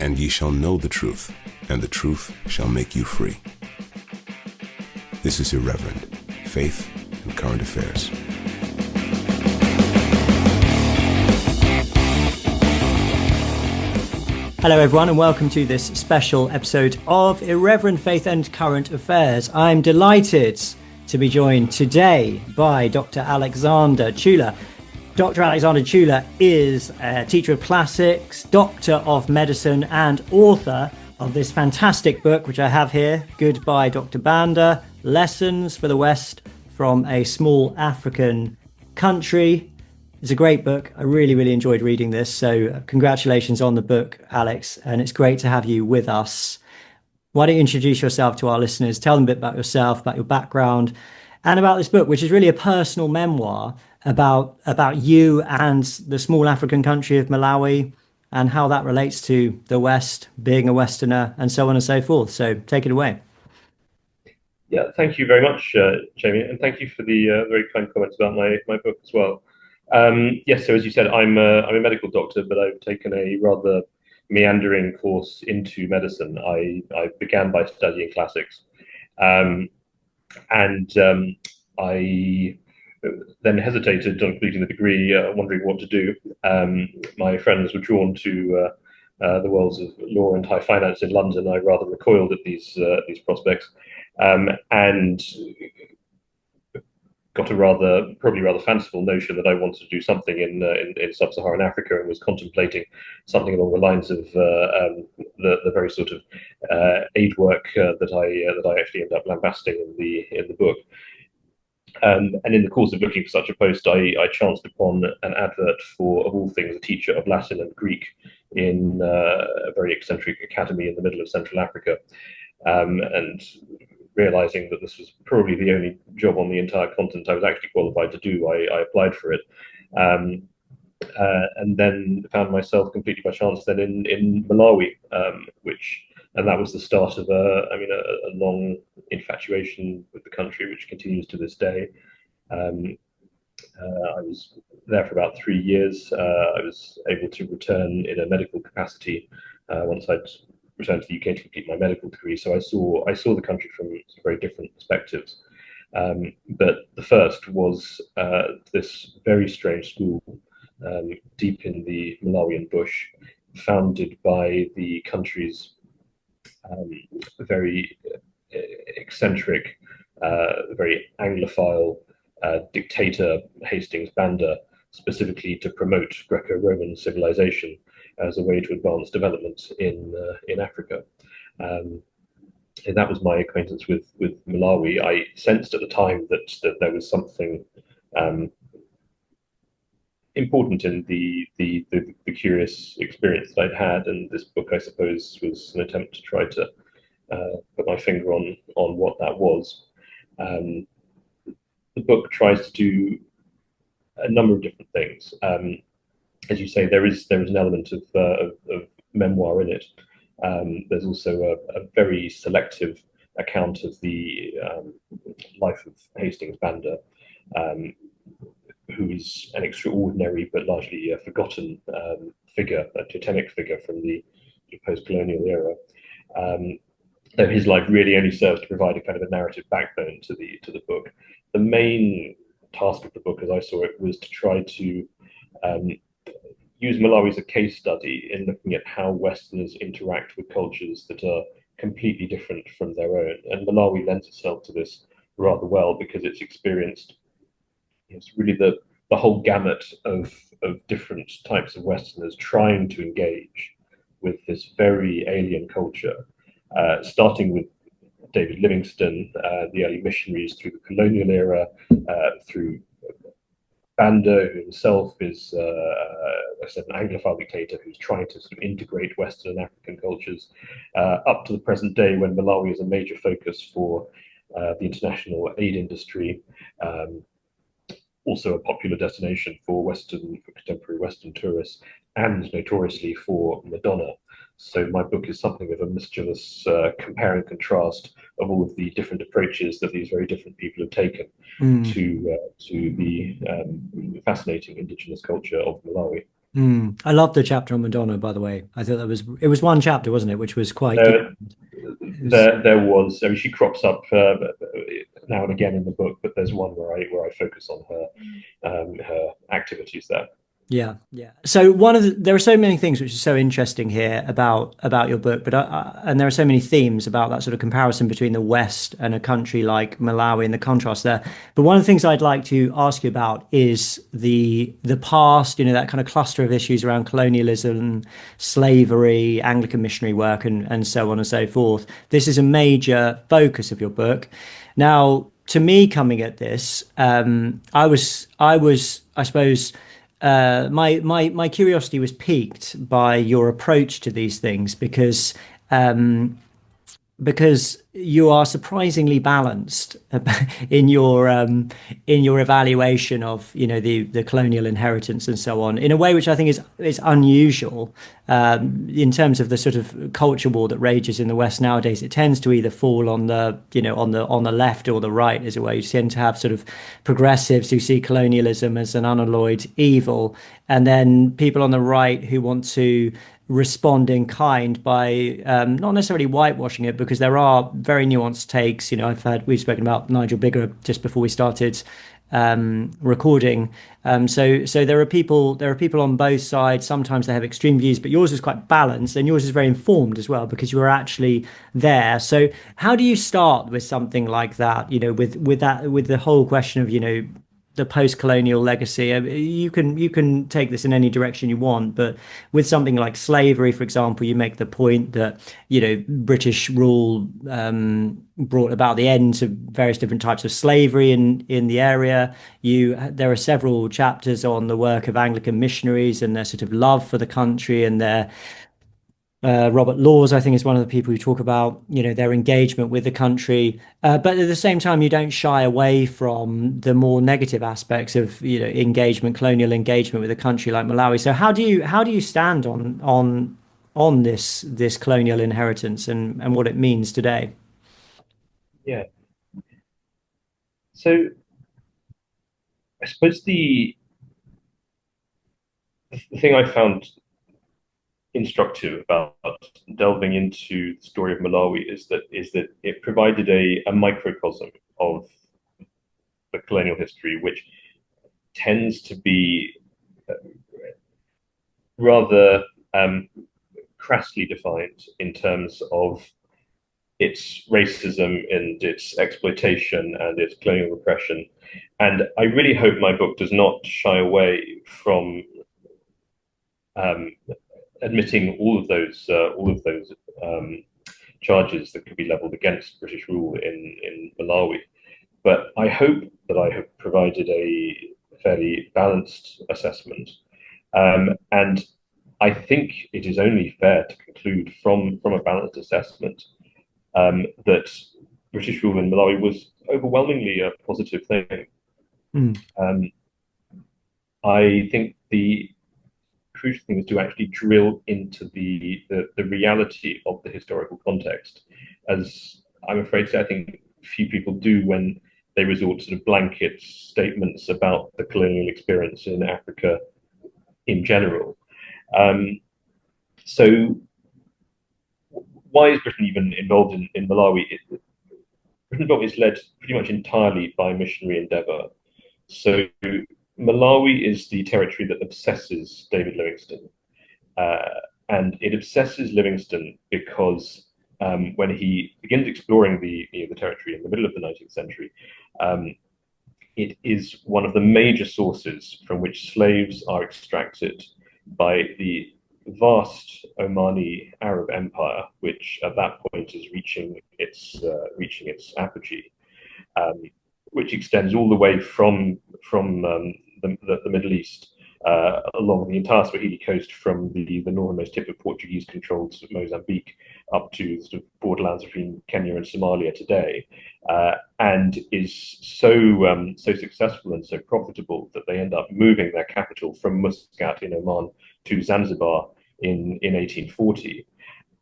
and ye shall know the truth, and the truth shall make you free. This is Irreverent, Faith and Current Affairs. Hello everyone, and welcome to this special episode of Irreverent Faith and Current Affairs. I'm delighted to be joined today by Dr. Alexander Chula. Dr. Alexander Chula is a teacher of classics, doctor of medicine, and author of this fantastic book, which I have here, Goodbye Dr. Banda, Lessons for the West from a Small African Country. It's a great book. I really enjoyed reading this. So congratulations on the book, Alex. And it's great to have you with us. Why don't you introduce yourself to our listeners? Tell them a bit about yourself, about your background, and about this book, which is really a personal memoir about you and the small African country of Malawi and how that relates to the West, being a Westerner, and so on and so forth. So take it away. Yeah, thank you very much, Jamie. And thank you for the very kind comments about my book as well. Yes, so as you said, I'm a medical doctor, but I've taken a rather meandering course into medicine. I began by studying classics, and I then hesitated on completing the degree, wondering what to do. My friends were drawn to the worlds of law and high finance in London. I rather recoiled at these prospects, and got a probably rather fanciful notion that I wanted to do something in sub-Saharan Africa, and was contemplating something along the lines of the very sort of aid work that I actually end up lambasting in the book. And in the course of looking for such a post, I chanced upon an advert for, of all things, a teacher of Latin and Greek in a very eccentric academy in the middle of Central Africa, and realizing that this was probably the only job on the entire continent I was actually qualified to do, I applied for it, and then found myself completely by chance then in Malawi, and that was the start of a long infatuation with the country, which continues to this day. I was there for about 3 years. I was able to return in a medical capacity once I'd returned to the UK to complete my medical degree. So I saw the country from some very different perspectives. But the first was this very strange school deep in the Malawian bush, founded by the country's very eccentric, very Anglophile dictator Hastings Banda, specifically to promote Greco-Roman civilization as a way to advance development in Africa. And that was my acquaintance with Malawi. I sensed at the time that there was something important in the curious experience that I'd had, and this book, I suppose, was an attempt to try to put my finger on what that was. The book tries to do a number of different things. As you say, there is an element of memoir in it. There's also a very selective account of the life of Hastings Banda, who is an extraordinary but largely forgotten figure, a totemic figure from the post-colonial era. Though his life really only serves to provide a kind of a narrative backbone to the book. The main task of the book, as I saw it, was to try to use Malawi as a case study in looking at how Westerners interact with cultures that are completely different from their own. And Malawi lends itself to this rather well, because it's experienced really the whole gamut of different types of Westerners trying to engage with this very alien culture, starting with David Livingstone, the early missionaries, through the colonial era, through Banda, who himself is an Anglophile dictator who's trying to sort of integrate Western and African cultures, up to the present day, when Malawi is a major focus for the international aid industry, also a popular destination for contemporary Western tourists, and notoriously for Madonna. So my book is something of a mischievous compare and contrast of all of the different approaches that these very different people have taken to the fascinating indigenous culture of Malawi. I love the chapter on Madonna, by the way. I thought it was one chapter, wasn't it, which was quite There, detailed. It was, there was. I mean, she crops up now and again in the book, but there's one where I focus on her activities there. yeah, yeah. So there are so many things which are so interesting here about your book, but and there are so many themes about that sort of comparison between the West and a country like Malawi and the contrast there. But one of the things I'd like to ask you about is the past, that kind of cluster of issues around colonialism, slavery, Anglican missionary work, and so on and so forth. This is a major focus of your book. Now, to me, coming at this, I suppose my curiosity was piqued by your approach to these things um, because you are surprisingly balanced in your evaluation of the colonial inheritance and so on in a way which I think is unusual in terms of the sort of culture war that rages in the West nowadays. It tends to either fall on the on the left or the right, as a way. You tend to have sort of progressives who see colonialism as an unalloyed evil, and then people on the right who want to respond in kind by not necessarily whitewashing it, because there are very nuanced takes. We've spoken about Nigel Bigger just before we started recording. So there are people on both sides. Sometimes they have extreme views, but yours is quite balanced, and yours is very informed as well, because you were actually there. So how do you start with something like that? With the whole question of the post-colonial legacy. You can take this in any direction you want, but with something like slavery, for example, you make the point that British rule brought about the end to various different types of slavery in the area. There are several chapters on the work of Anglican missionaries and their sort of love for the country, and their Robert Laws, I think, is one of the people who talk about, their engagement with the country. But at the same time, you don't shy away from the more negative aspects of, engagement, colonial engagement with a country like Malawi. So how do you stand on this colonial inheritance and what it means today? Yeah. So I suppose the thing I found instructive about delving into the story of Malawi is that it provided a microcosm of the colonial history, which tends to be rather crassly defined in terms of its racism and its exploitation and its colonial repression. And I really hope my book does not shy away from um, admitting all of those charges that could be leveled against British rule in Malawi. But I hope that I have provided a fairly balanced assessment, and I think it is only fair to conclude from a balanced assessment that British rule in Malawi was overwhelmingly a positive thing. Mm. Um, I think the crucial thing is to actually drill into the reality of the historical context, as I'm afraid to say, I think few people do when they resort to sort of blanket statements about the colonial experience in Africa in general. Um, so why is Britain even involved in Malawi? Britain is led pretty much entirely by missionary endeavour. So Malawi is the territory that obsesses David Livingstone. Uh, and it obsesses Livingstone because when he begins exploring the territory in the middle of the 19th century, um, it is one of the major sources from which slaves are extracted by the vast Omani Arab Empire, which at that point is reaching its apogee, um, which extends all the way from the Middle East along the entire Swahili coast, from the northernmost tip of Portuguese-controlled Mozambique up to the sort of borderlands between Kenya and Somalia today, and is so successful and so profitable that they end up moving their capital from Muscat in Oman to Zanzibar in 1840.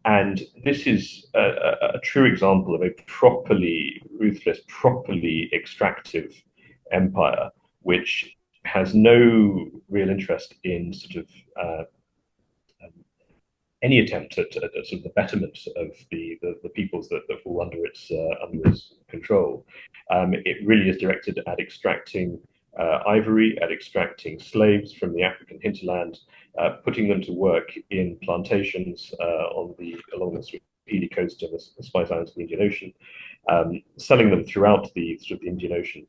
And this is a true example of a properly ruthless, properly extractive empire, which has no real interest in sort of any attempt at sort of the betterment of the peoples that fall under its control. It really is directed at extracting ivory, at extracting slaves from the African hinterland, putting them to work in plantations along the Swahili coast and the Spice Islands of the Indian Ocean, selling them throughout the sort of the Indian Ocean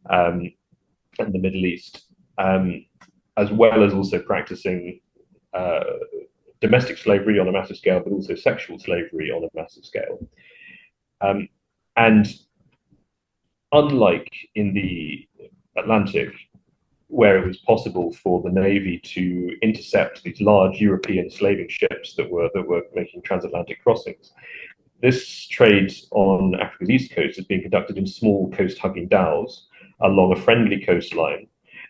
and the Middle East, as well as also practicing domestic slavery on a massive scale, but also sexual slavery on a massive scale. And unlike in the Atlantic, where it was possible for the Navy to intercept these large European slaving ships that were making transatlantic crossings, this trade on Africa's east coast is being conducted in small coast-hugging dhows along a friendly coastline,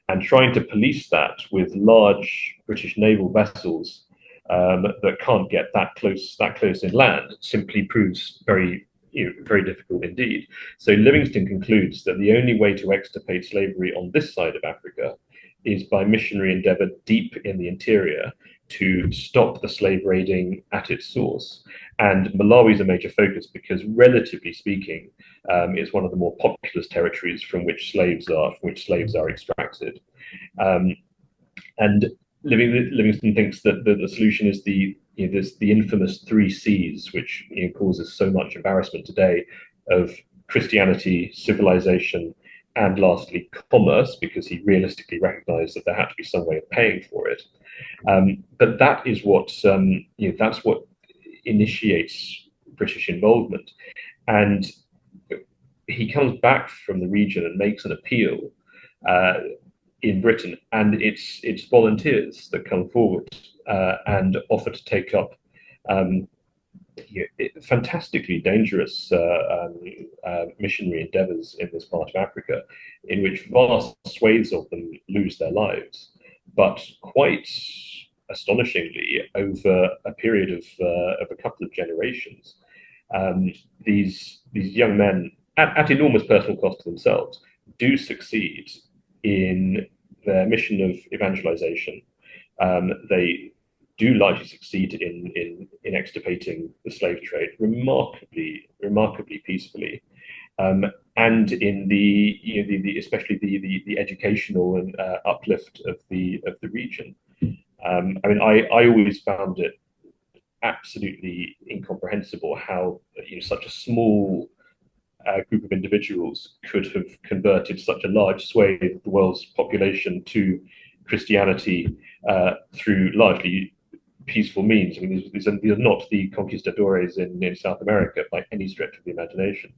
and trying to police that with large British naval vessels that can't get that close inland simply proves very difficult indeed. So Livingstone concludes that the only way to extirpate slavery on this side of Africa is by missionary endeavor deep in the interior to stop the slave raiding at its source. And Malawi is a major focus because, relatively speaking, it's one of the more populous territories from which slaves are extracted. And Livingstone thinks that the solution is the infamous 3 C's, which causes so much embarrassment today, of Christianity, civilization, and lastly commerce, because he realistically recognized that there had to be some way of paying for it. But that is what that's what initiates British involvement. And he comes back from the region and makes an appeal in Britain, and it's volunteers that come forward and offer to take up fantastically dangerous missionary endeavors in this part of Africa, in which vast swathes of them lose their lives. But quite astonishingly, over a period of a couple of generations, these young men, at enormous personal cost to themselves, do succeed in their mission of evangelization. They do largely succeed in extirpating the slave trade remarkably peacefully, and in the especially the educational and uplift of the region. I mean, I always found it absolutely incomprehensible how such a small group of individuals could have converted such a large swathe of the world's population to Christianity through largely peaceful means. I mean, these are not the conquistadores in South America by any stretch of the imagination.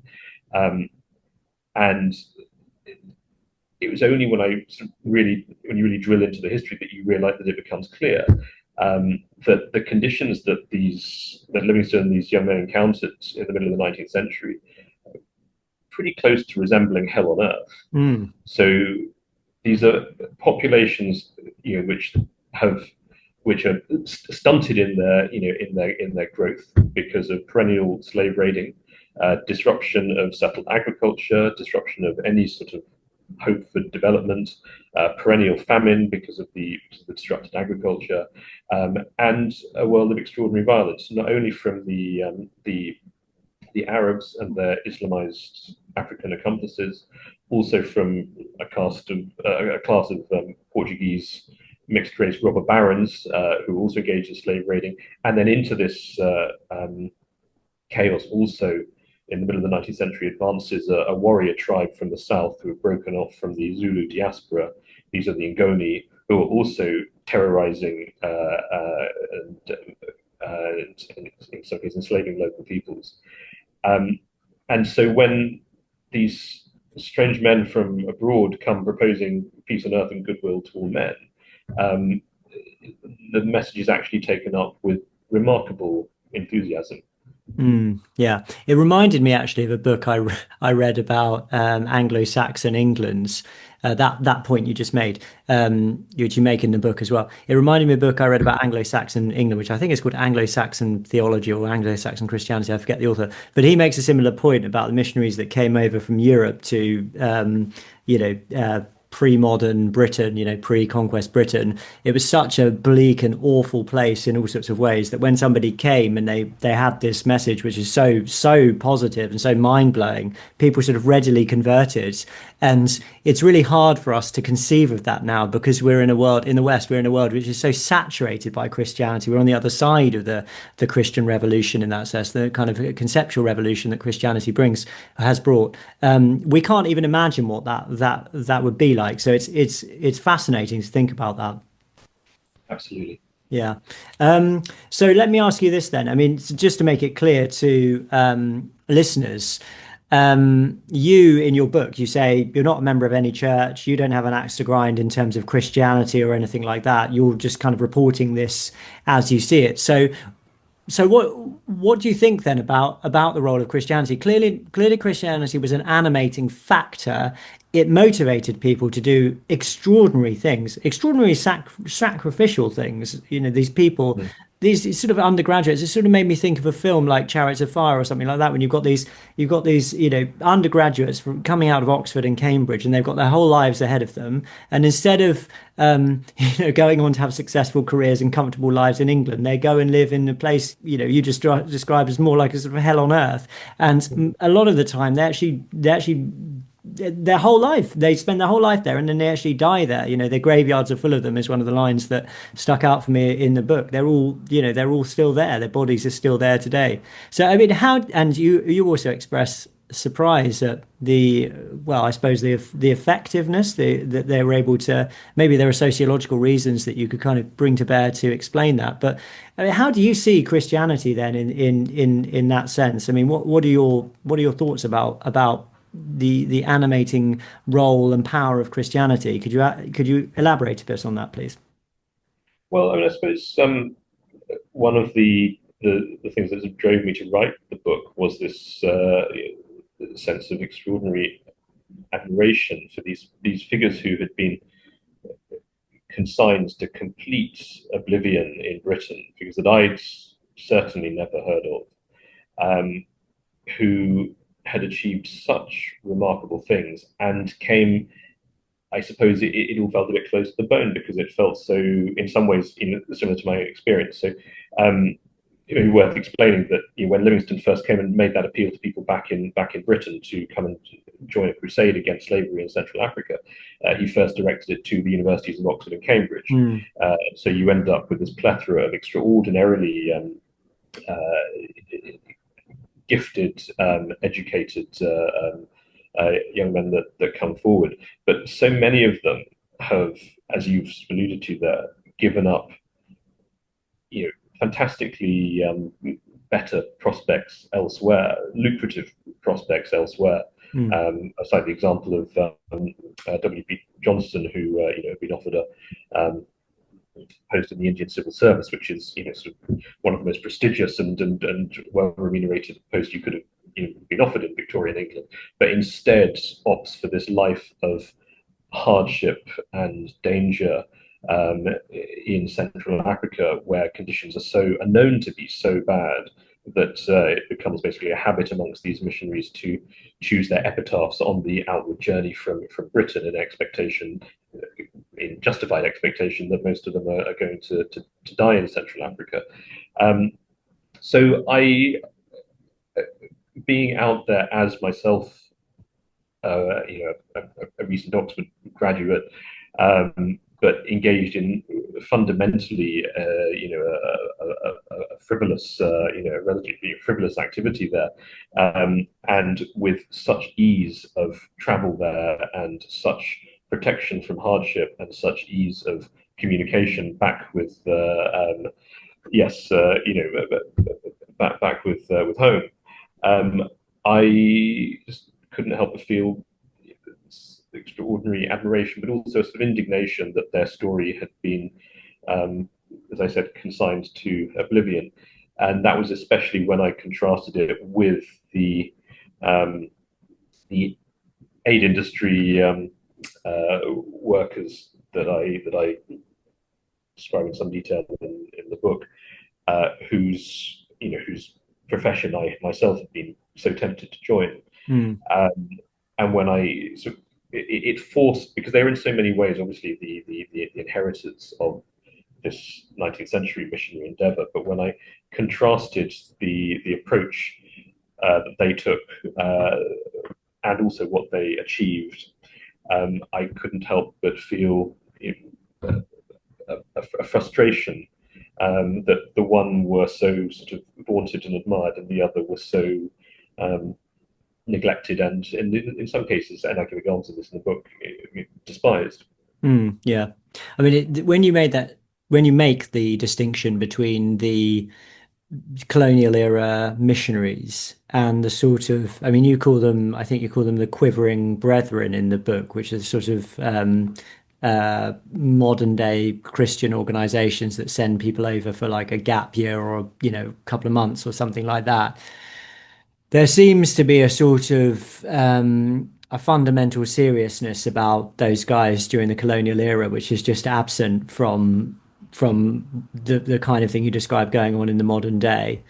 And it was only when you really drill into the history that you realize that it becomes clear that the conditions that Livingstone and these young men encountered in the middle of the 19th century are pretty close to resembling hell on earth. Mm. So these are populations which are stunted in their growth because of perennial slave raiding, disruption of settled agriculture, disruption of any sort of hope for development, perennial famine because of the disrupted agriculture, and a world of extraordinary violence, not only from the Arabs and their Islamized African accomplices, also from a class of Portuguese mixed race robber barons who also engaged in slave raiding, and then into this chaos also in the middle of the 19th century advances a warrior tribe from the south who have broken off from the Zulu diaspora. These are the Ngoni, who are also terrorizing and in some cases enslaving local peoples. And so when these strange men from abroad come proposing peace on earth and goodwill to all men, the message is actually taken up with remarkable enthusiasm. Yeah, it reminded me actually of a book I read about Anglo-Saxon England's that point you just made, which you make in the book as well. It reminded me of a book I read about Anglo-Saxon England, which I think is called Anglo-Saxon Theology or Anglo-Saxon Christianity. I forget the author, but he makes a similar point about the missionaries that came over from Europe to pre-modern Britain, pre-conquest Britain, it was such a bleak and awful place in all sorts of ways that when somebody came and they had this message, which is so positive and so mind-blowing, people sort of readily converted. And it's really hard for us to conceive of that now, because we're in a world, in the West, we're in a world which is so saturated by Christianity. We're on the other side of the Christian revolution, in that sense, the kind of conceptual revolution that Christianity has brought. We can't even imagine what that would be like. So it's fascinating to think about that. Absolutely. Yeah. So let me ask you this then. I mean, just to make it clear to listeners, you, in your book, you say you're not a member of any church, you don't have an axe to grind in terms of Christianity or anything like that. You're just kind of reporting this as you see it. So what do you think then about the role of Christianity? Clearly Christianity was an animating factor. It motivated people to do extraordinary things, extraordinary sacrificial things. These people, these sort of undergraduates. It sort of made me think of a film like Chariots of Fire or something like that. When you've got these undergraduates from coming out of Oxford and Cambridge, and they've got their whole lives ahead of them, and instead of going on to have successful careers and comfortable lives in England, they go and live in a place you just described as more like a sort of hell on earth. And a lot of the time, they actually their whole life, they spend their whole life there, and then they actually die there. Their graveyards are full of them, is one of the lines that stuck out for me in the book. They're all still there. Their bodies are still there today. So I mean, and you also express surprise at I suppose the effectiveness that they were able to. Maybe there are sociological reasons that you could kind of bring to bear to explain that. But I mean, how do you see Christianity then in that sense? I mean, what are your thoughts about the animating role and power of Christianity? Could you elaborate a bit on that, please? Well, I mean, I suppose one of the things that drove me to write the book was this sense of extraordinary admiration for these figures who had been consigned to complete oblivion in Britain, figures that I'd certainly never heard of, who had achieved such remarkable things and came. I suppose it all felt a bit close to the bone because it felt so, in some ways, similar to my experience. So, worth explaining that when Livingstone first came and made that appeal to people back in Britain to come and join a crusade against slavery in Central Africa, he first directed it to the universities of Oxford and Cambridge. So you end up with this plethora of extraordinarily gifted, educated young men that come forward. But so many of them have, as you've alluded to there, given up fantastically better prospects elsewhere, lucrative prospects elsewhere. Aside the example of W.B. Johnson, who had been offered a post in the Indian Civil Service, which is sort of one of the most prestigious and well remunerated posts you could have been offered in Victorian England, but instead opts for this life of hardship and danger in Central Africa, where conditions are known to be so bad that it becomes basically a habit amongst these missionaries to choose their epitaphs on the outward journey from Britain in justified expectation that most of them are going to die in Central Africa. So being out there as myself, a recent Oxford graduate, but engaged in fundamentally, a frivolous, relatively frivolous activity there, and with such ease of travel there, and such protection from hardship, and such ease of communication back with, back with home. I just couldn't help but feel extraordinary admiration, but also sort of indignation that their story had been, as I said, consigned to oblivion. And that was especially when I contrasted it with the aid industry workers that I describe in some detail in the book, whose profession I myself have been so tempted to join. And when I sort of it forced, because they're in so many ways obviously the inheritors of this 19th century missionary endeavor. But when I contrasted the approach that they took and also what they achieved, I couldn't help but feel a frustration that the one were so sort of vaunted and admired, and the other was so neglected and, in some cases, and I give examples of this in the book, despised. Yeah, I mean, when you make the distinction between the colonial era missionaries and the sort of, I mean, I think you call them the quivering brethren in the book, which is sort of modern day Christian organizations that send people over for like a gap year or, a couple of months or something like that. There seems to be a sort of a fundamental seriousness about those guys during the colonial era, which is just absent from the kind of thing you describe going on in the modern day,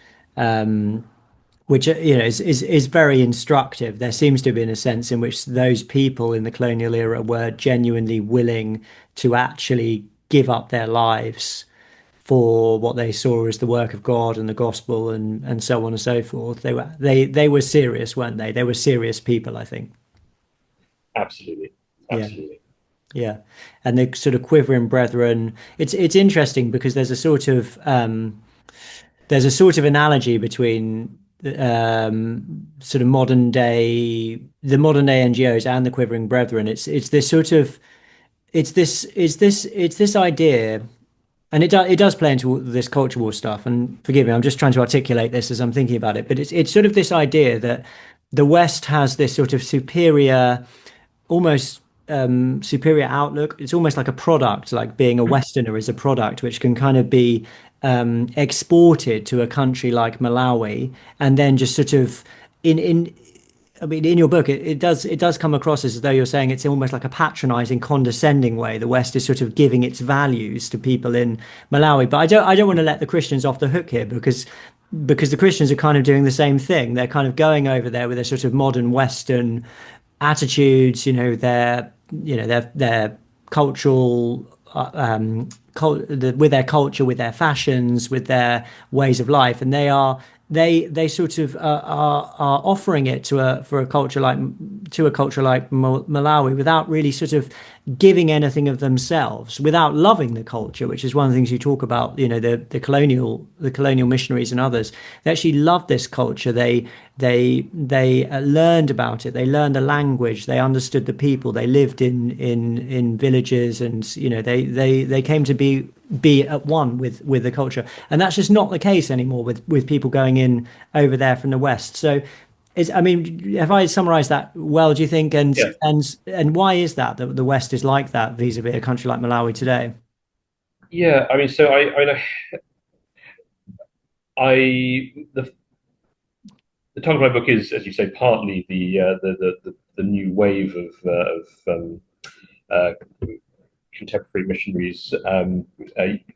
which is very instructive. There seems to have been a sense in which those people in the colonial era were genuinely willing to actually give up their lives for what they saw as the work of God and the gospel and so on and so forth. They were serious, weren't they? They were serious people, I think. Absolutely, Yeah. absolutely. Yeah, and the sort of quivering brethren. It's interesting because there's a sort of analogy between sort of the modern day NGOs and the quivering brethren. It's this sort of it's this idea, and it does play into this culture war stuff. And forgive me, I'm just trying to articulate this as I'm thinking about it. But it's sort of this idea that the West has this sort of superior, almost superior outlook. It's almost like a product, like being a Westerner is a product, which can kind of be exported to a country like Malawi, and then just sort of in I mean, in your book, it does come across as though you're saying it's almost like a patronizing, condescending way. The West is sort of giving its values to people in Malawi, but I don't want to let the Christians off the hook here because the Christians are kind of doing the same thing. They're kind of going over there with a sort of modern Western attitudes, their cultural, with their culture, with their fashions, with their ways of life, and they sort of are offering it to a culture like Malawi without really sort of giving anything of themselves, without loving the culture, which is one of the things you talk about. The colonial missionaries and others, they actually loved this culture. They learned about it. They learned the language. They understood the people. They lived in villages, and they came to be at one with the culture, and that's just not the case anymore with people going in over there from the West. So, I mean, have I summarized that well, do you think? And Yeah, and why is that the West is like that vis-a-vis a country like Malawi today? yeah. I mean, so I the title of my book is, as you say, partly the new wave of uh, contemporary missionaries,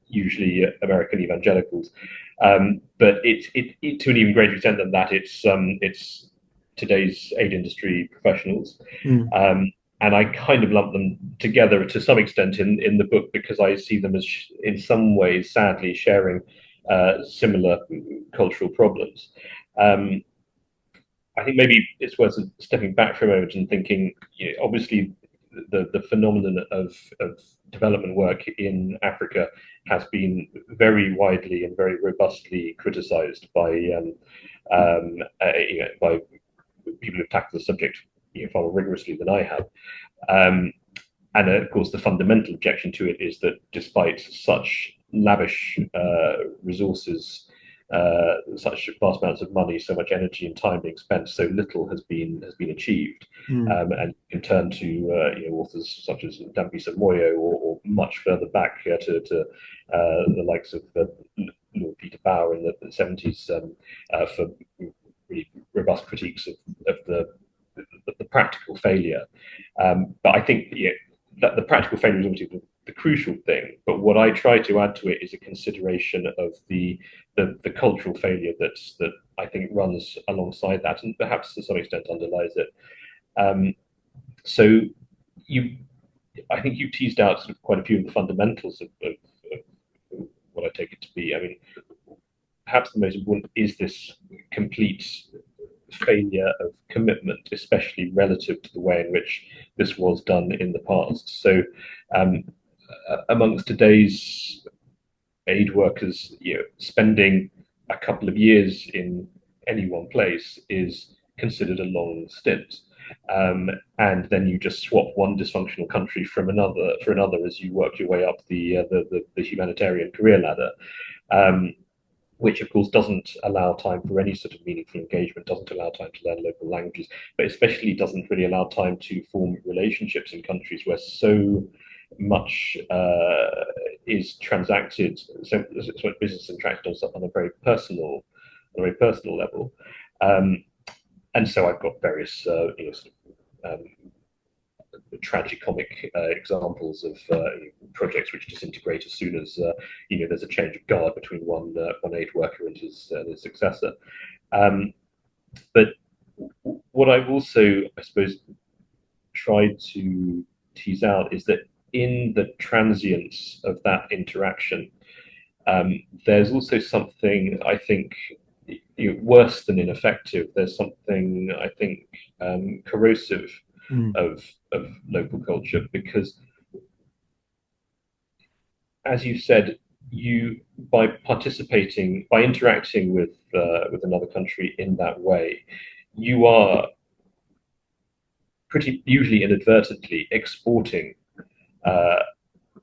usually American evangelicals. But it to an even greater extent than that, it's today's aid industry professionals. Mm, And I kind of lump them together to some extent in the book because I see them as, in some ways, sadly, sharing similar cultural problems. Um, I think maybe it's worth stepping back for a moment and thinking, obviously, the phenomenon of development work in Africa has been very widely and very robustly criticised by people who've tackled the subject far more rigorously than I have. Um, and of course, the fundamental objection to it is that despite such lavish resources, such vast amounts of money, so much energy and time being spent, so little has been achieved. mm, And you can turn to authors such as Dambisa Moyo or much further back to the likes of Lord Peter Bauer in the 70s for really robust critiques of the practical failure. But I think that the practical failure is obviously the crucial thing. But what I try to add to it is a consideration of the cultural failure that I think runs alongside that, and perhaps to some extent underlies it. So you, I think you teased out sort of quite a few of the fundamentals of what I take it to be. I mean, perhaps the most important is this complete failure of commitment, especially relative to the way in which this was done in the past. So, amongst today's aid workers, spending a couple of years in any one place is considered a long stint. And then you just swap one dysfunctional country from another for another as you work your way up the humanitarian career ladder. Which of course doesn't allow time for any sort of meaningful engagement, doesn't allow time to learn local languages, but especially doesn't really allow time to form relationships in countries where so much is transacted, so business is transacted on a very personal level. And so I've got various sort of, tragicomic examples of projects which disintegrate as soon as there's a change of guard between one aid worker and his successor. But what I've also, I suppose, tried to tease out is that in the transience of that interaction, there's also something, I think, worse than ineffective. There's something, I think, corrosive of local culture, because, as you said, by interacting with another country in that way, you are pretty usually inadvertently exporting a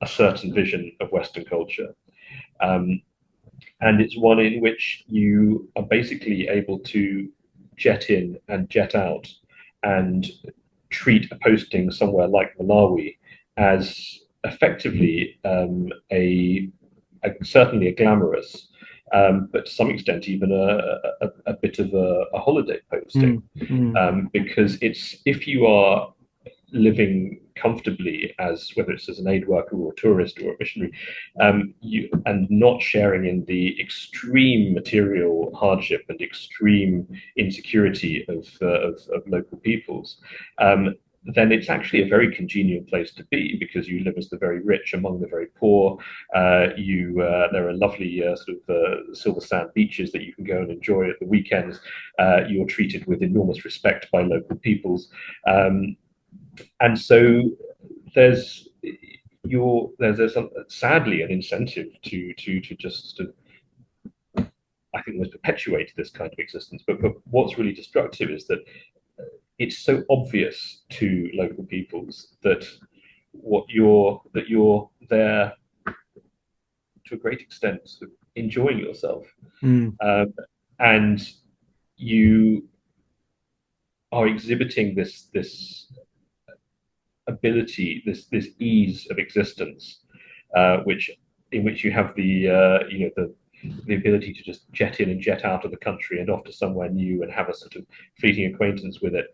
certain vision of Western culture. And it's one in which you are basically able to jet in and jet out and treat a posting somewhere like Malawi as effectively certainly a glamorous, but to some extent even a bit of a holiday posting, because if you are living comfortably as whether it's as an aid worker or a tourist or a missionary, and not sharing in the extreme material hardship and extreme insecurity of local peoples, then it's actually a very congenial place to be, because you live as the very rich among the very poor. There are lovely sort of silver sand beaches that you can go and enjoy at the weekends. You're treated with enormous respect by local peoples. And so there's sadly an incentive to just I think almost perpetuate this kind of existence. But what's really destructive is that it's so obvious to local peoples that you're there to a great extent sort of enjoying yourself, and you are exhibiting this ability, this ease of existence, in which you have the ability to just jet in and jet out of the country and off to somewhere new and have a sort of fleeting acquaintance with it,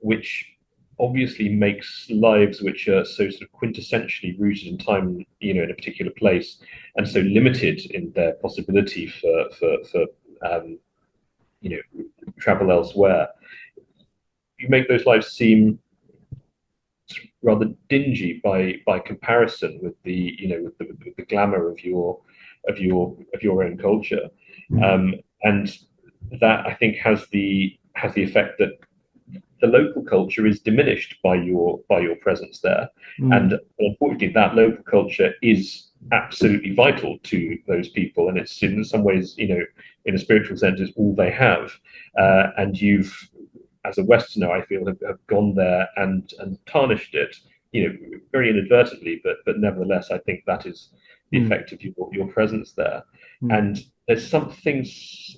which obviously makes lives which are so sort of quintessentially rooted in time, in a particular place, and so limited in their possibility for travel elsewhere. You make those lives seem rather dingy by comparison with the with the glamour of your own culture, and that, I think, has the effect that the local culture is diminished by your presence there, and unfortunately that local culture is absolutely vital to those people, and it's in some ways, in a spiritual sense, is all they have, and you've, as a Westerner, I feel, have gone there and tarnished it, very inadvertently, but nevertheless, I think that is the effect of your presence there. And there's some things,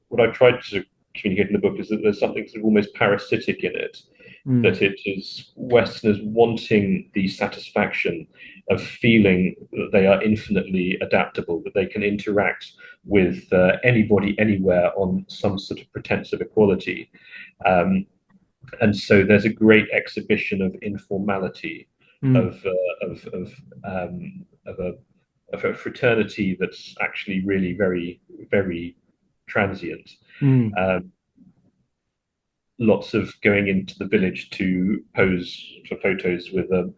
what I tried to communicate in the book is that there's something sort of almost parasitic in it, that it is Westerners wanting the satisfaction of feeling that they are infinitely adaptable, that they can interact with anybody, anywhere, on some sort of pretense of equality. And so there's a great exhibition of informality, of a fraternity that's actually really very, very transient. lots of going into the village to pose for photos with a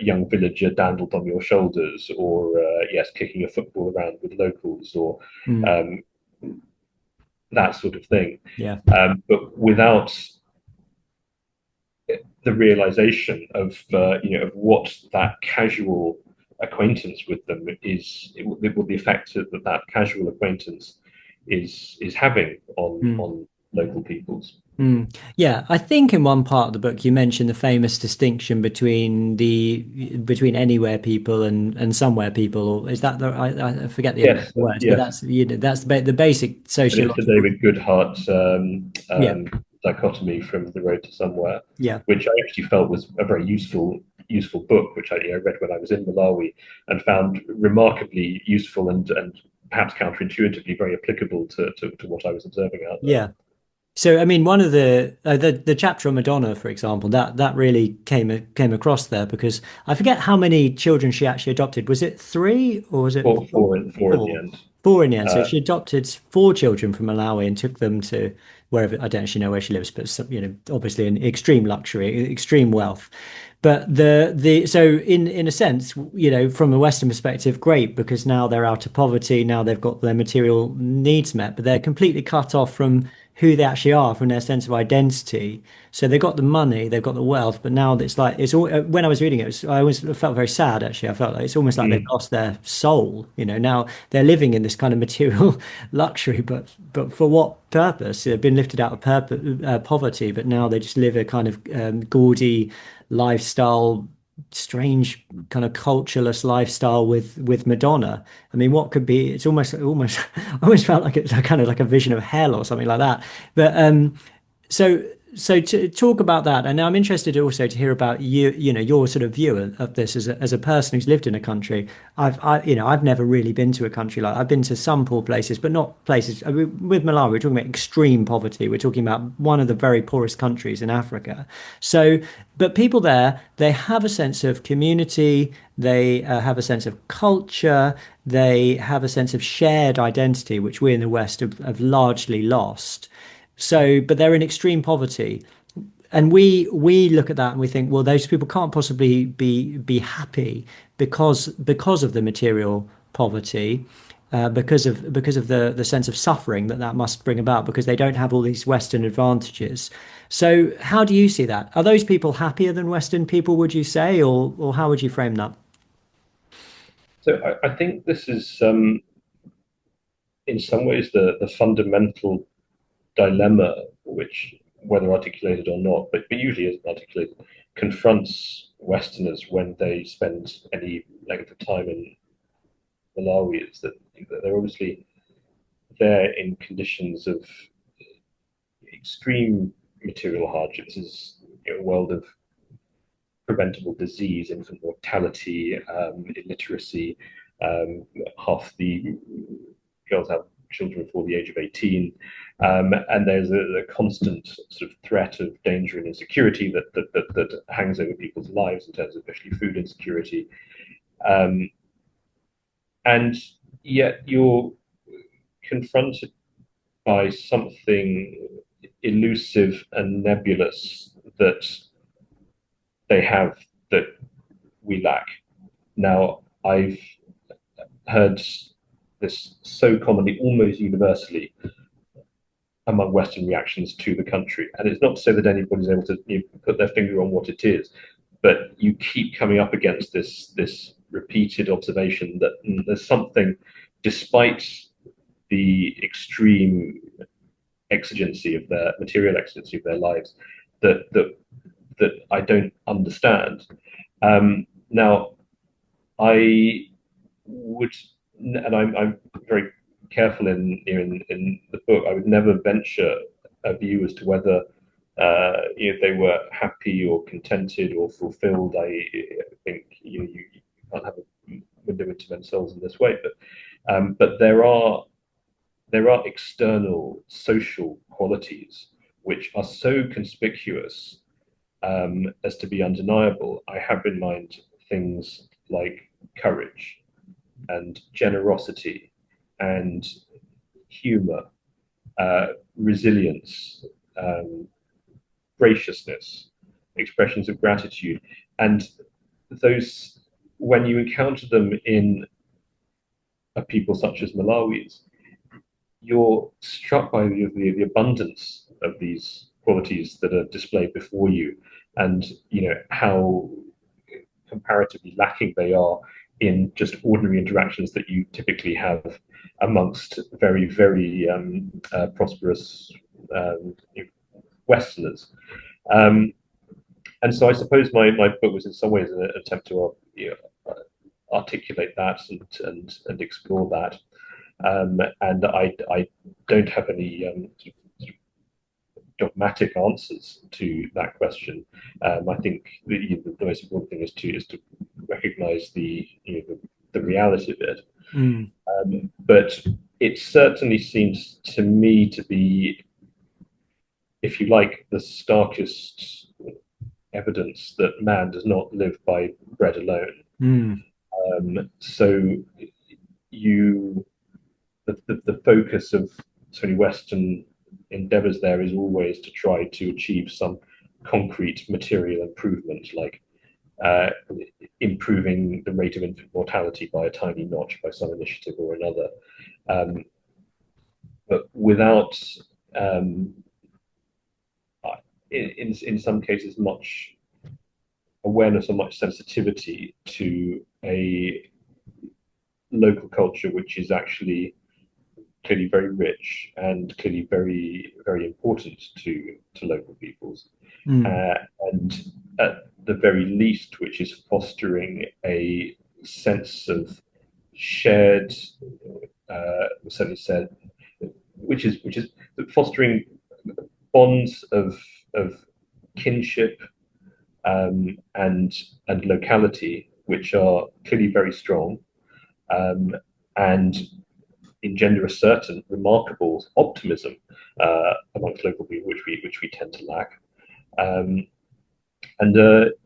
young villager dandled on your shoulders, or yes, kicking a football around with locals, or Mm. um, that sort of thing. Yeah. But without the realization of of what that casual acquaintance with them is, what the effect that that casual acquaintance is having Mm. on local peoples. Mm. Yeah, I think in one part of the book you mentioned the famous distinction between anywhere people and somewhere people, or is that I forget the Yes, words, but yes, that's that's the basic and it's the sociological. David Goodhart Yeah, dichotomy from the road to somewhere, yeah, which I actually felt was a very useful book, which I read when I was in Malawi and found remarkably useful and perhaps counterintuitively very applicable to what I was observing out there. yeah. So, I mean, one of the chapter on Madonna, for example, that really came across there because I forget how many children she actually adopted. Was it three or was it four? Four in the Four. end. Four in the end. So Uh, she adopted four children from Malawi and took them to wherever, I don't actually know where she lives, but some, obviously in extreme luxury, extreme wealth. But the so in a sense, from a Western perspective, great because now they're out of poverty, now they've got their material needs met, but they're completely cut off from who they actually are, from their sense of identity. So they've got the money, they've got the wealth, but now it's like it's all. When I was reading it, I always felt very sad. Actually, I felt like it's almost like they've mm, lost their soul. Now they're living in this kind of material luxury, but for what purpose? They've been lifted out of poverty, but now they just live a kind of gaudy lifestyle, strange kind of cultureless lifestyle with Madonna. I mean, what could be? It's almost I almost felt like it's kind of like a vision of hell or something like that. But so so to talk about that, and now I'm interested also to hear about your sort of view of this as a person who's lived in a country. I've never really been to a country like I've been to some poor places, but not places. I mean, with Malawi, we're talking about extreme poverty. We're talking about one of the very poorest countries in Africa. So, but people there, they have a sense of community. They have a sense of culture. They have a sense of shared identity, which we in the West have largely lost. So, but they're in extreme poverty, and we look at that and we think, well, those people can't possibly be happy because of the material poverty, because of the sense of suffering that must bring about, because they don't have all these Western advantages. So, how do you see that? Are those people happier than Western people, would you say, or how would you frame that? so I think this is in some ways the fundamental dilemma, which, whether articulated or not, but usually isn't articulated, confronts Westerners when they spend any length of time in Malawi, is that they're obviously there in conditions of extreme material hardships. Is a world of preventable disease, infant mortality, illiteracy. Half the girls have children before the age of 18. And there's a constant sort of threat of danger and insecurity that hangs over people's lives in terms of especially food insecurity. Um, and yet you're confronted by something elusive and nebulous that they have that we lack. Now, I've heard this so commonly, almost universally, among Western reactions to the country. And it's not to say that anybody's able to put their finger on what it is, but you keep coming up against this repeated observation that there's something, despite the extreme exigency of their material exigency of their lives, that I don't understand. Now, I would, and I'm very careful in the book. I would never venture a view as to whether they were happy or contented or fulfilled. I think you can't have a window into men's souls in this way, but there are external social qualities which are so conspicuous as to be undeniable. I have in mind things like courage and generosity and humor, resilience, graciousness, expressions of gratitude, and those, when you encounter them in a people such as Malawi's, you're struck by the abundance of these qualities that are displayed before you, and how comparatively lacking they are in just ordinary interactions that you typically have amongst very, very prosperous Westerners. And so I suppose my book was in some ways an attempt to articulate that and explore that. And I don't have any dogmatic answers to that question. I think the most important thing is to recognize the reality of it. But it certainly seems to me to be, if you like, the starkest evidence that man does not live by bread alone. So the focus of so many Western endeavors there is always to try to achieve some concrete material improvement, like improving the rate of infant mortality by a tiny notch by some initiative or another, but without in some cases much awareness or much sensitivity to a local culture which is actually clearly very rich and clearly very, very important to local peoples, and at the very least, which is fostering a sense of shared, certainly said, which is fostering bonds of kinship and locality, which are clearly very strong, and engender a certain remarkable optimism amongst local people, which we tend to lack.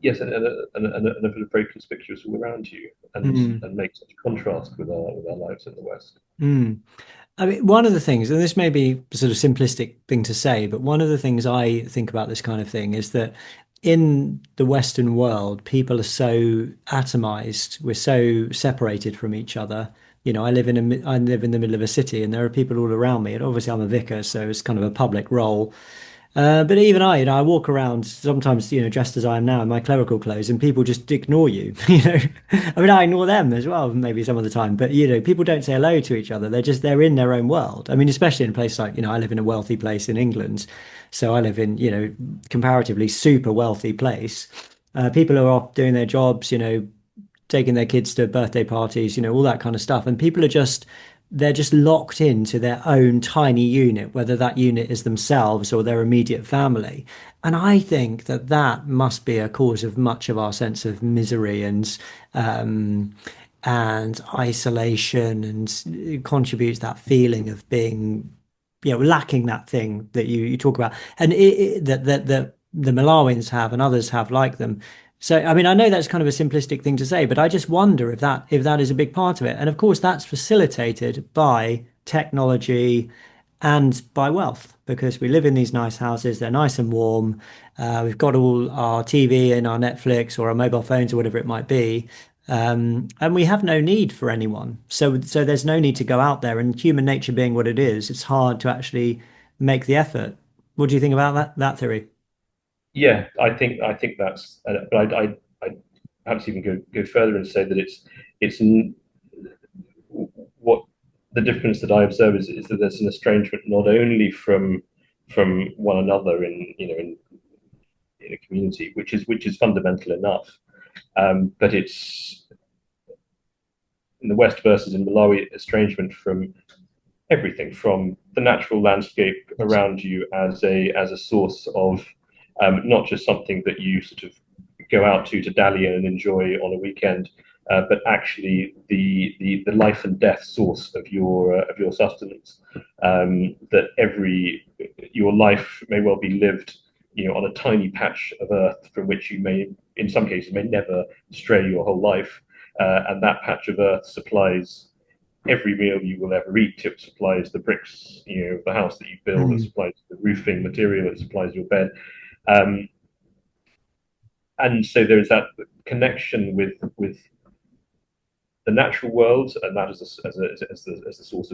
Yes, and are very conspicuous all around you, and make such a contrast with our lives in the West. I mean, one of the things, and this may be a sort of simplistic thing to say, but one of the things I think about this kind of thing is that in the Western world, people are so atomized. We're so separated from each other. I live in the middle of a city, and there are people all around me. And obviously, I'm a vicar, so it's kind of a public role. But even I walk around sometimes, dressed as I am now in my clerical clothes, and people just ignore you. I mean, I ignore them as well, maybe some of the time. But people don't say hello to each other. They're in their own world. I mean, especially in a place like, I live in a wealthy place in England, so I live in, comparatively super wealthy place. People are off doing their jobs, taking their kids to birthday parties, all that kind of stuff, and people are they're just locked into their own tiny unit, whether that unit is themselves or their immediate family. And I think that must be a cause of much of our sense of misery and isolation, and it contributes that feeling of being, lacking that thing that you talk about, and that the Malawians have and others have like them. So, I mean, I know that's kind of a simplistic thing to say, but I just wonder if that is a big part of it. And of course, that's facilitated by technology and by wealth, because we live in these nice houses. They're nice and warm. We've got all our TV and our Netflix or our mobile phones or whatever it might be. And we have no need for anyone. So there's no need to go out there. And human nature being what it is, it's hard to actually make the effort. What do you think about that theory? Yeah, I think that's, but I perhaps even go further and say that it's what the difference that I observe is that there's an estrangement not only from one another in a community, which is fundamental enough, but it's in the West versus in Malawi, estrangement from everything, from the natural landscape around you as a source of not just something that you sort of go out to dally in and enjoy on a weekend, but actually the life and death source of your sustenance. That your life may well be lived, on a tiny patch of earth from which you may, in some cases, may never stray your whole life, and that patch of earth supplies every meal you will ever eat. It supplies the bricks, of the house that you build. It supplies the roofing material. It supplies your bed. And so there is that connection with the natural world, and that as the source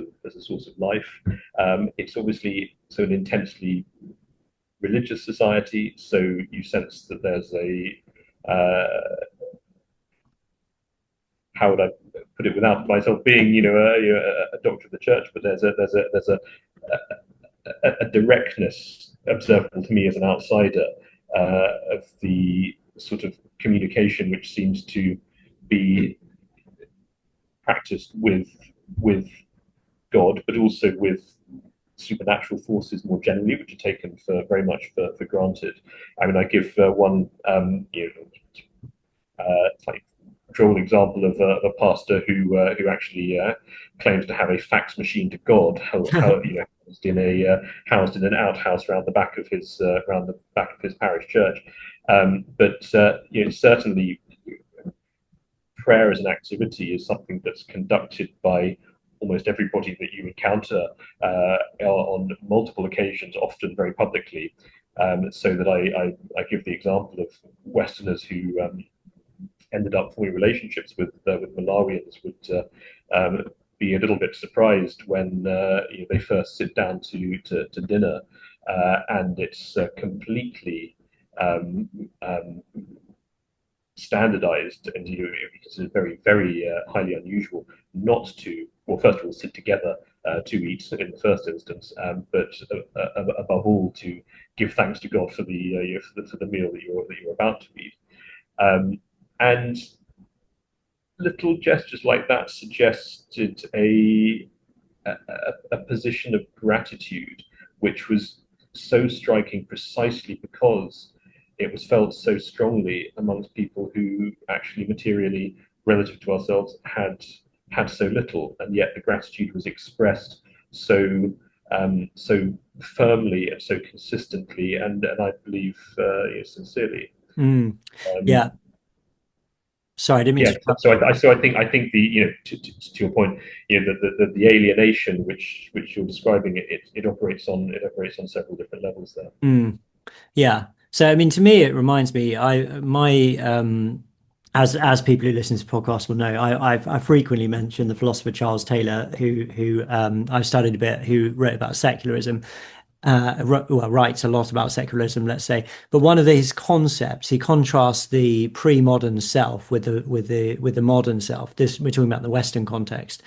of life. It's obviously so an intensely religious society, so you sense that there's a how would I put it without myself being, a doctor of the church, but there's a directness observable to me as an outsider of the sort of communication which seems to be practiced with God, but also with supernatural forces more generally, which are taken for very much for granted. I mean, I give one like droll example of a pastor who actually claims to have a fax machine to God, housed in an outhouse around the back of his parish church. But certainly prayer as an activity is something that's conducted by almost everybody that you encounter on multiple occasions, often very publicly. So that I give the example of Westerners who ended up forming relationships with Malawians would be a little bit surprised when they first sit down to dinner, and it's completely standardized, and because it's very, very highly unusual not to, well, first of all, sit together to eat in the first instance, but above all, to give thanks to God for the meal that you're about to eat. And little gestures like that suggested a position of gratitude, which was so striking precisely because it was felt so strongly amongst people who actually materially, relative to ourselves, had so little, and yet the gratitude was expressed so firmly and so consistently, and I believe sincerely. Yeah. Sorry, I didn't mean to cut. So I think the to your point, the alienation which you're describing, it operates on several different levels there. Yeah. So I mean, to me, it reminds me. As people who listen to podcasts will know, I frequently mention the philosopher Charles Taylor, who I've studied a bit, who wrote about secularism. Writes a lot about secularism, let's say. But one of his concepts, he contrasts the pre-modern self with the modern self. This, we're talking about the Western context.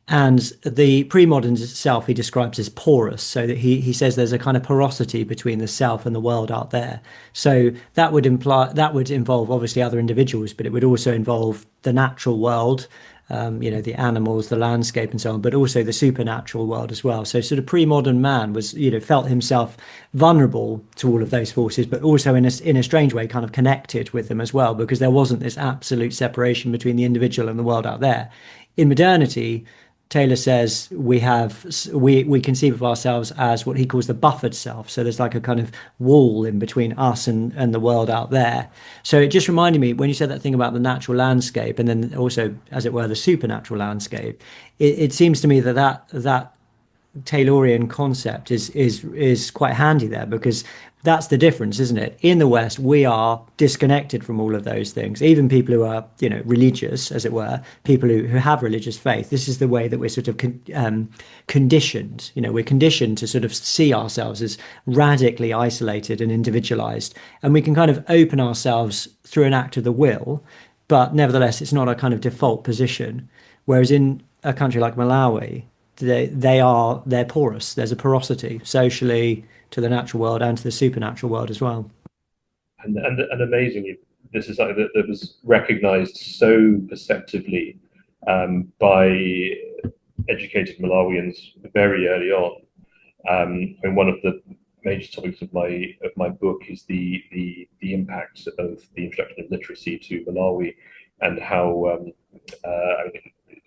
And the pre-modern self he describes as porous, so that he says there's a kind of porosity between the self and the world out there. So that would involve obviously other individuals, but it would also involve the natural world, the animals, the landscape, and so on, but also the supernatural world as well. So sort of pre-modern man was, felt himself vulnerable to all of those forces, but also in a strange way kind of connected with them as well, because there wasn't this absolute separation between the individual and the world out there. In modernity, Taylor says we conceive of ourselves as what he calls the buffered self. So there's like a kind of wall in between us and the world out there. So it just reminded me when you said that thing about the natural landscape, and then also, as it were, the supernatural landscape. It seems to me that Taylorian concept is quite handy there, because that's the difference, isn't it? In the West, we are disconnected from all of those things. Even people who are, religious, as it were, people who have religious faith. This is the way that we're sort of conditioned. We're conditioned to sort of see ourselves as radically isolated and individualized, and we can kind of open ourselves through an act of the will, but nevertheless, it's not a kind of default position. Whereas in a country like Malawi, they're porous. There's a porosity socially to the natural world and to the supernatural world as well. And amazingly, this is something that was recognised so perceptively by educated Malawians very early on. And one of the major topics of my book is the impact of the introduction of literacy to Malawi, and how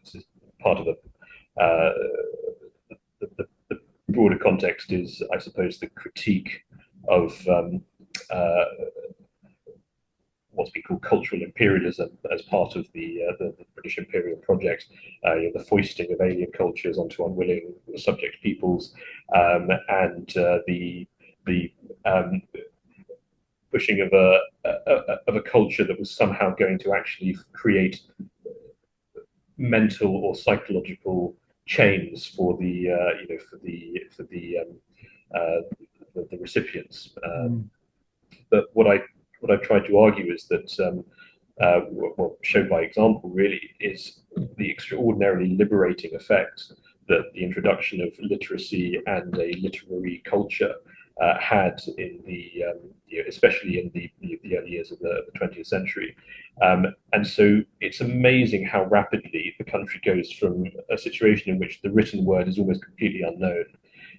this is part of the broader context is, I suppose, the critique of what's been called cultural imperialism as part of the British imperial project, the foisting of alien cultures onto unwilling subject peoples, and the pushing of a culture that was somehow going to actually create mental or psychological chains for the recipients. But what I tried to argue is that shown by example really is the extraordinarily liberating effect that the introduction of literacy and a literary culture had in especially in the early years of the 20th century. And so it's amazing how rapidly the country goes from a situation in which the written word is almost completely unknown,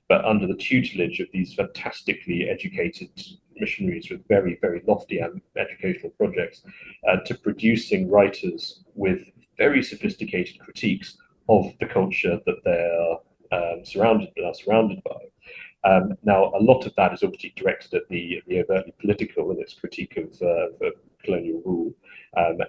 but under the tutelage of these fantastically educated missionaries with very, very lofty educational projects, to producing writers with very sophisticated critiques of the culture that they're surrounded by. Now, a lot of that is obviously directed at the overtly political in its critique of colonial rule,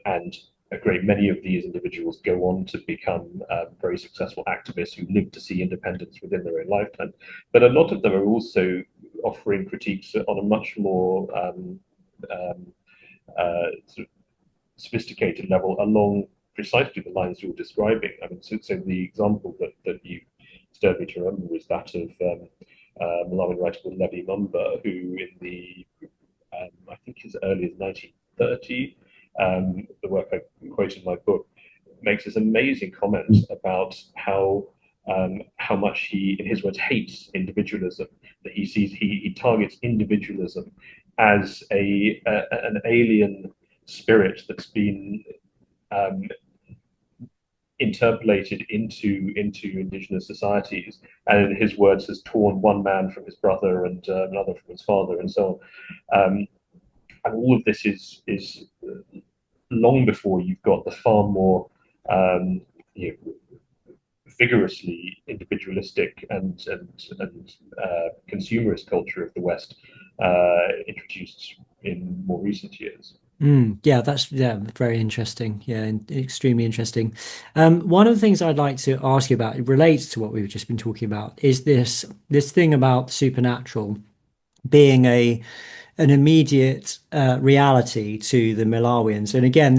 and a great many of these individuals go on to become very successful activists who live to see independence within their own lifetime. But a lot of them are also offering critiques on a much more sort of sophisticated level along precisely the lines you're describing. I mean, so the example that you stirred me to remember was that of Malawi writer called Levi Mumba, who in the I think as early as 1930, the work I quote in my book, makes this amazing comment about how much he, in his words, hates individualism. That he sees he targets individualism as an alien spirit that's been interpolated into indigenous societies, and in his words has torn one man from his brother and another from his father, and so on. And all of this is long before you've got the far more vigorously individualistic and consumerist culture of the West introduced in more recent years. Yeah, that's very interesting. Yeah, and extremely interesting. One of the things I'd like to ask you about, it relates to what we've just been talking about, is this thing about supernatural being an immediate reality to the Malawians. And again,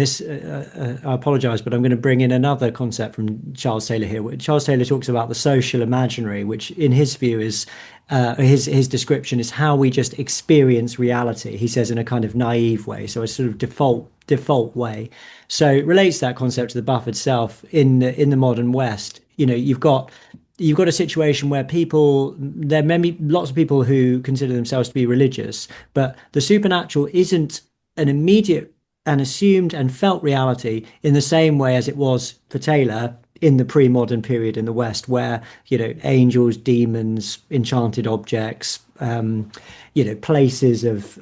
I apologize, but I'm going to bring in another concept from Charles Taylor here. Charles Taylor talks about the social imaginary, which in his view is his description is how we just experience reality. He says in a kind of naive way, so a sort of default way. So it relates that concept to the buff itself in the modern West. You've got a situation where there are lots of people who consider themselves to be religious, but the supernatural isn't an immediate and assumed and felt reality in the same way as it was for Taylor in the pre-modern period in the West, where, angels, demons, enchanted objects, places of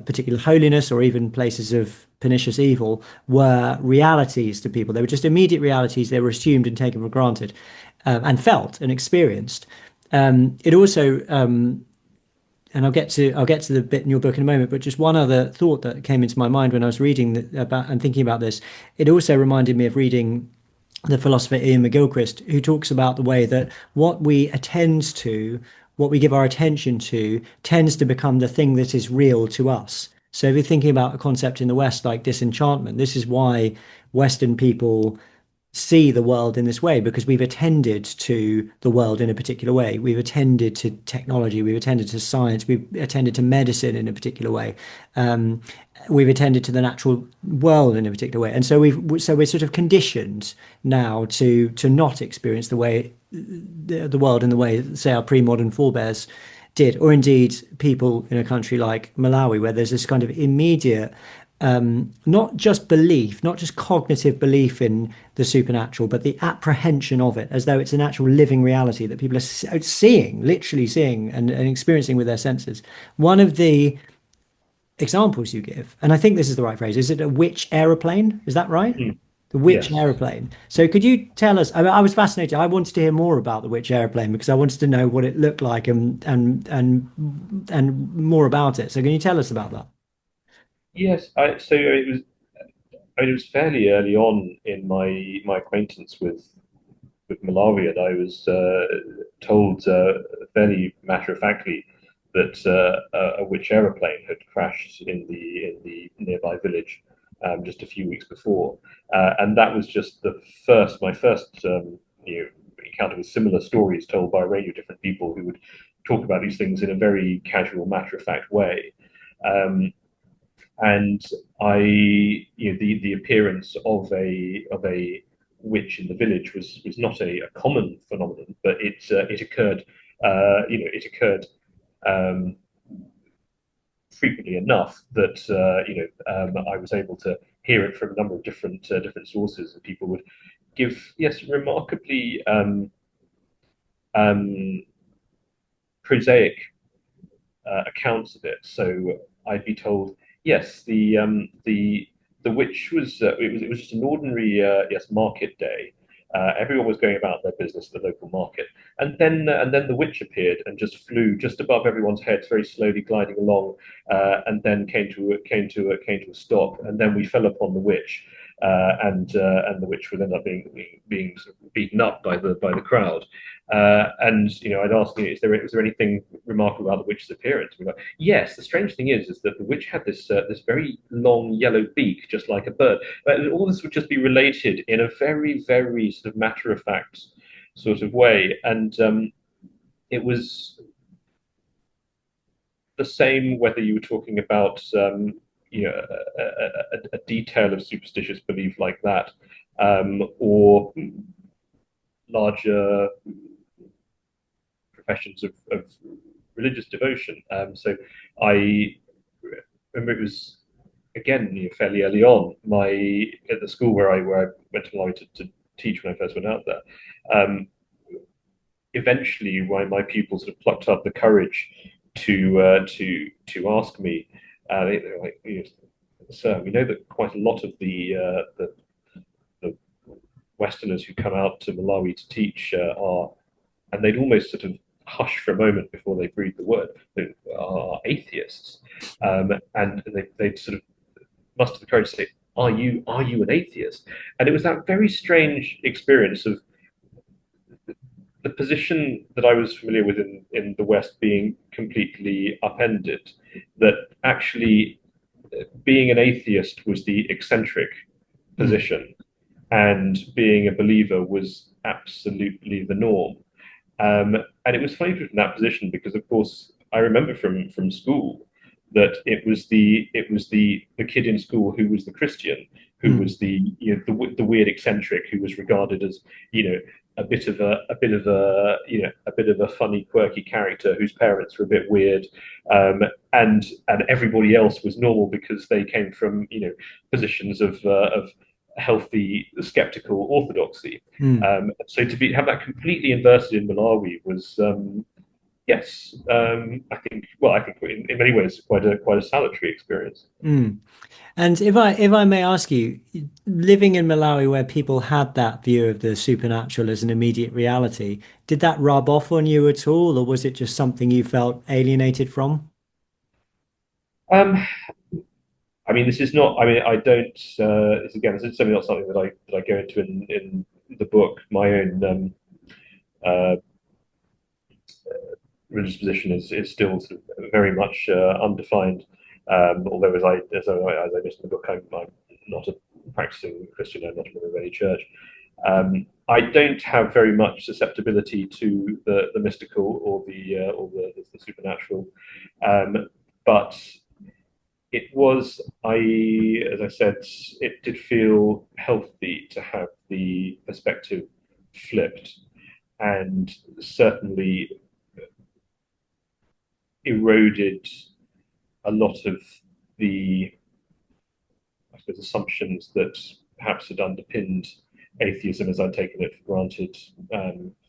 particular holiness or even places of pernicious evil were realities to people. They were just immediate realities. They were assumed and taken for granted. And felt and experienced. It also, and I'll get to the bit in your book in a moment, but just one other thought that came into my mind when I was reading about and thinking about this. It also reminded me of reading the philosopher Ian McGilchrist, who talks about the way that what we give our attention to, tends to become the thing that is real to us. So if you're thinking about a concept in the West like disenchantment, this is why Western people see the world in this way, because we've attended to the world in a particular way. We've attended to technology, we've attended to science, we've attended to medicine in a particular way. We've attended to the natural world in a particular way. And so we're sort of conditioned now to not experience the world in the way, say, our pre-modern forebears did, or indeed people in a country like Malawi, where there's this kind of immediate not just cognitive belief in the supernatural, but the apprehension of it as though it's an actual living reality that people are literally seeing and experiencing with their senses. One of the examples you give, and I think this is the right phrase, is it a witch aeroplane? Is that right? The witch Yes. aeroplane. So could you tell us, I was fascinated. I wanted to hear more about the witch aeroplane because I wanted to know what it looked like and more about it. So can you tell us about that? Yes, so it was. I mean, it was fairly early on in my acquaintance with Malawi, and I was told fairly matter of factly that a which aeroplane had crashed in the nearby village just a few weeks before, and that was just my first encounter with similar stories told by a range of different people who would talk about these things in a very casual, matter of fact way. Um, and the appearance of a witch in the village was not a common phenomenon, but it occurred, it occurred um, frequently enough that I was able to hear it from a number of different sources, and people would give, yes, remarkably um, prosaic accounts of it. So I'd be told, yes, the witch was it was just an ordinary yes market day. Everyone was going about their business at the local market, and then the witch appeared and just flew just above everyone's heads, very slowly gliding along, and then came to a stop, and then we fell upon the witch. And the witch would end up being sort of beaten up by the crowd. And I'd ask, is there anything remarkable about the witch's appearance? We're like, yes. The strange thing is that the witch had this very long yellow beak, just like a bird. But all this would just be related in a very, very sort of matter of fact sort of way, and it was the same whether you were talking about a detail of superstitious belief like that, or larger professions of religious devotion. So I remember it was again fairly early on at the school where I went to Malawi to teach when I first went out there. Eventually, my pupils sort of plucked up the courage to ask me. They were like, "Sir, we know that quite a lot of the Westerners who come out to Malawi to teach are," and they'd almost sort of hush for a moment before they breathe the word, they are atheists, and they'd sort of muster the courage to say, "Are you an atheist?" And it was that very strange experience of the position that I was familiar with in the West being completely upended, that actually being an atheist was the eccentric position, and being a believer was absolutely the norm. And it was funny from that position because, of course, I remember from school that it was the kid in school who was the Christian, who was the weird eccentric, who was regarded as a bit of a funny, quirky character whose parents were a bit weird, and everybody else was normal because they came from positions of healthy skeptical orthodoxy. So to have that completely inverted in Malawi was yes, I think in many ways quite a salutary experience. And if I may ask you, living in Malawi where people had that view of the supernatural as an immediate reality, did that rub off on you at all, or was it just something you felt alienated from? Um, I mean, this is not. I mean, I don't. This is certainly not something that I go into in the book. My own uh, religious position is still sort of very much undefined. Although, as I mentioned in the book, I'm not a practicing Christian. I'm not a member of any church. I don't have very much susceptibility to the mystical or the supernatural, but as I said, it did feel healthy to have the perspective flipped, and certainly eroded a lot of the, I suppose, assumptions that perhaps had underpinned atheism as I'd taken it for granted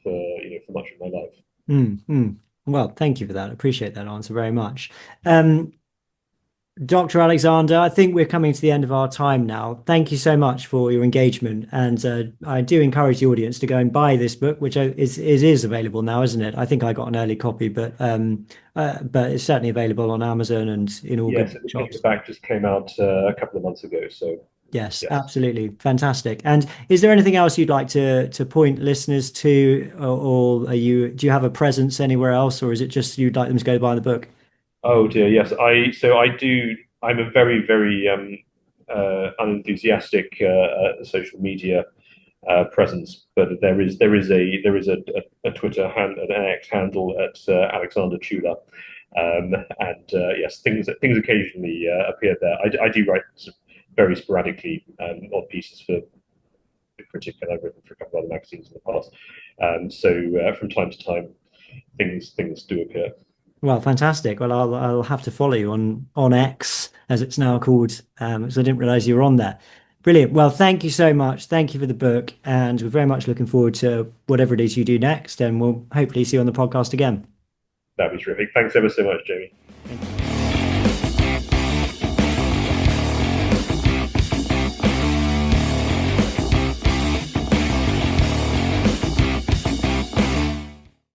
for much of my life. Mm, mm. Well, thank you for that. I appreciate that answer very much. Um, Dr. Alexander, I think we're coming to the end of our time now. Thank you so much for your engagement. And I do encourage the audience to go and buy this book, which is available now, isn't it? I think I got an early copy, but it's certainly available on Amazon and in all Yes, good the shops. paperback just came out a couple of months ago. So Yes, yes. absolutely. Fantastic. And is there anything else you'd like to point listeners to, or do you have a presence anywhere else, or is it just you'd like them to go buy the book? Oh dear, yes. I do. I'm a very, very unenthusiastic social media presence, but there is a Twitter an X handle at Alexander Chula, and yes, things occasionally appear there. I do write very sporadically odd pieces for Critic, and I've written for a couple of other magazines in the past. So from time to time, things do appear. Well, fantastic. Well, I'll have to follow you on X as it's now called, because I didn't realize you were on there. Brilliant. Well, thank you so much. Thank you for the book, and we're very much looking forward to whatever it is you do next, and we'll hopefully see you on the podcast again. That'd be terrific. Thanks ever so much, Jamie. Thank you.